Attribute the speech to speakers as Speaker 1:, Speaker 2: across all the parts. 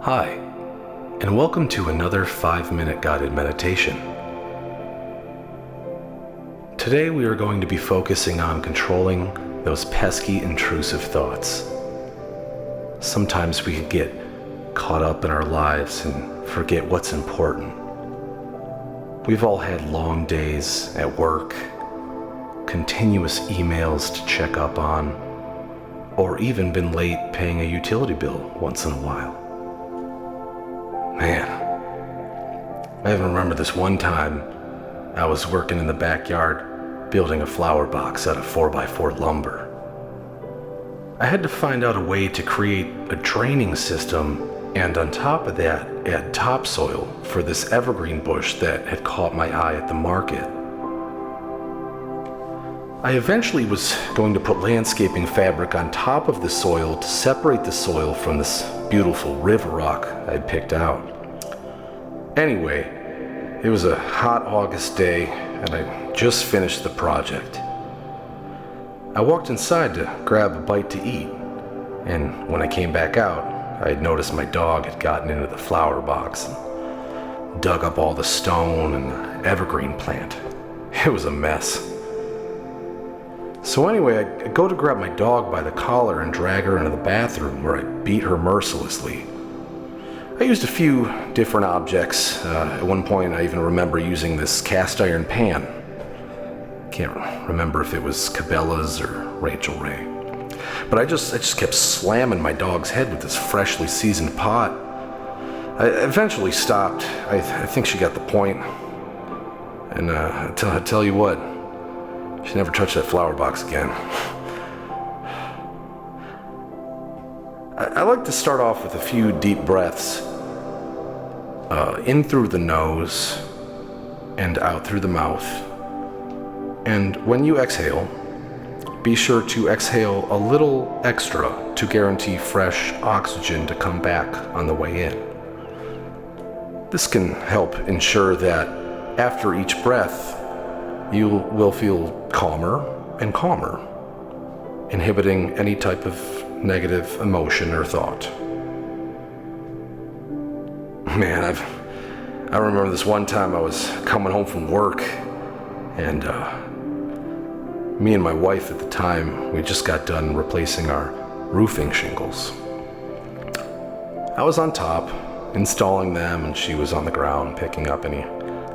Speaker 1: Hi, and welcome to another 5-minute guided meditation. Today we are going to be focusing on controlling those pesky, intrusive thoughts. Sometimes we can get caught up in our lives and forget what's important. We've all had long days at work, continuous emails to check up on, or even been late paying a utility bill once in a while. Man, I even remember this one time I was working in the backyard building a flower box out of 4x4 lumber. I had to find out a way to create a draining system and on top of that add topsoil for this evergreen bush that had caught my eye at the market. I eventually was going to put landscaping fabric on top of the soil to separate the soil from this beautiful river rock I'd picked out. Anyway, it was a hot August day and I just finished the project. I walked inside to grab a bite to eat, and when I came back out, I had noticed my dog had gotten into the flower box and dug up all the stone and the evergreen plant. It was a mess. So anyway, I go to grab my dog by the collar and drag her into the bathroom where I beat her mercilessly. I used a few different objects. At one point I even remember using this cast iron pan. Can't remember if it was Cabela's or Rachel Ray. But I just kept slamming my dog's head with this freshly seasoned pot. I eventually stopped. I think she got the point. And I tell you what, she never touched that flower box again. I like to start off with a few deep breaths. In through the nose and out through the mouth. And when you exhale, be sure to exhale a little extra to guarantee fresh oxygen to come back on the way in. This can help ensure that after each breath, you will feel calmer and calmer, inhibiting any type of negative emotion or thought. Man, I remember this one time I was coming home from work, and me and my wife at the time, we just got done replacing our roofing shingles. I was on top, installing them, and she was on the ground picking up any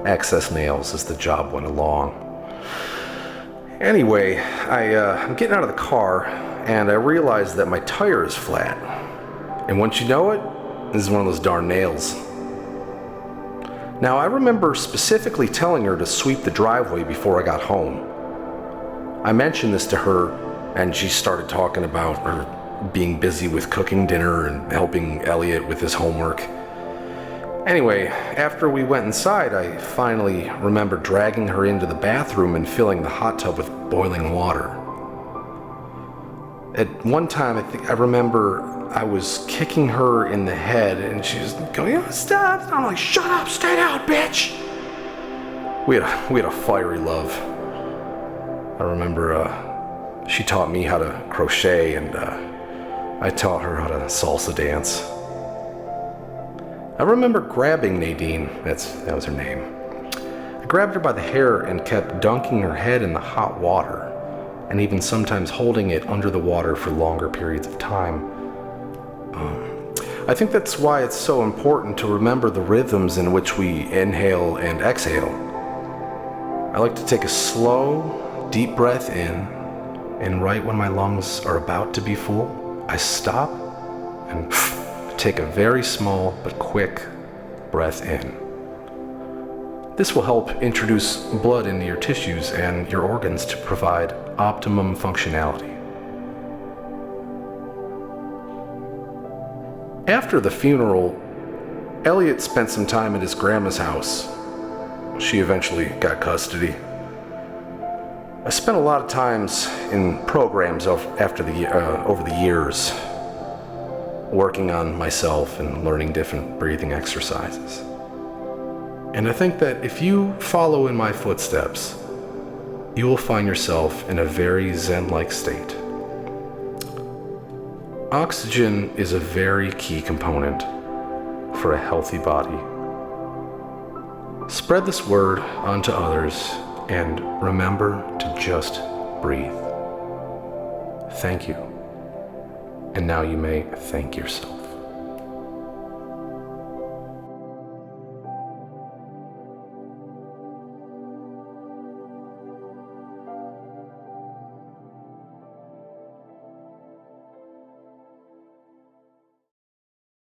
Speaker 1: excess nails as the job went along. Anyway, I'm getting out of the car, and I realized that my tire is flat. And once you know it, this is one of those darn nails. Now, I remember specifically telling her to sweep the driveway before I got home. I mentioned this to her, and she started talking about her being busy with cooking dinner and helping Elliot with his homework. Anyway, after we went inside, I finally remembered dragging her into the bathroom and filling the hot tub with boiling water. At one time, I remember I was kicking her in the head, and she was going, "Oh, stop!" And I'm like, "Shut up, stay down, bitch!" We had a fiery love. I remember she taught me how to crochet, and I taught her how to salsa dance. I remember grabbing Nadine, that was her name. I grabbed her by the hair and kept dunking her head in the hot water, and even sometimes holding it under the water for longer periods of time. I think that's why it's so important to remember the rhythms in which we inhale and exhale. I like to take a slow, deep breath in, and right when my lungs are about to be full, I stop and take a very small but quick breath in. This will help introduce blood into your tissues and your organs to provide optimum functionality. After the funeral, Elliot spent some time at his grandma's house. She eventually got custody. I spent a lot of times in programs over the years, working on myself and learning different breathing exercises. And I think that if you follow in my footsteps, you will find yourself in a very Zen-like state. Oxygen is a very key component for a healthy body. Spread this word onto others and remember to just breathe. Thank you. And now you may thank yourself.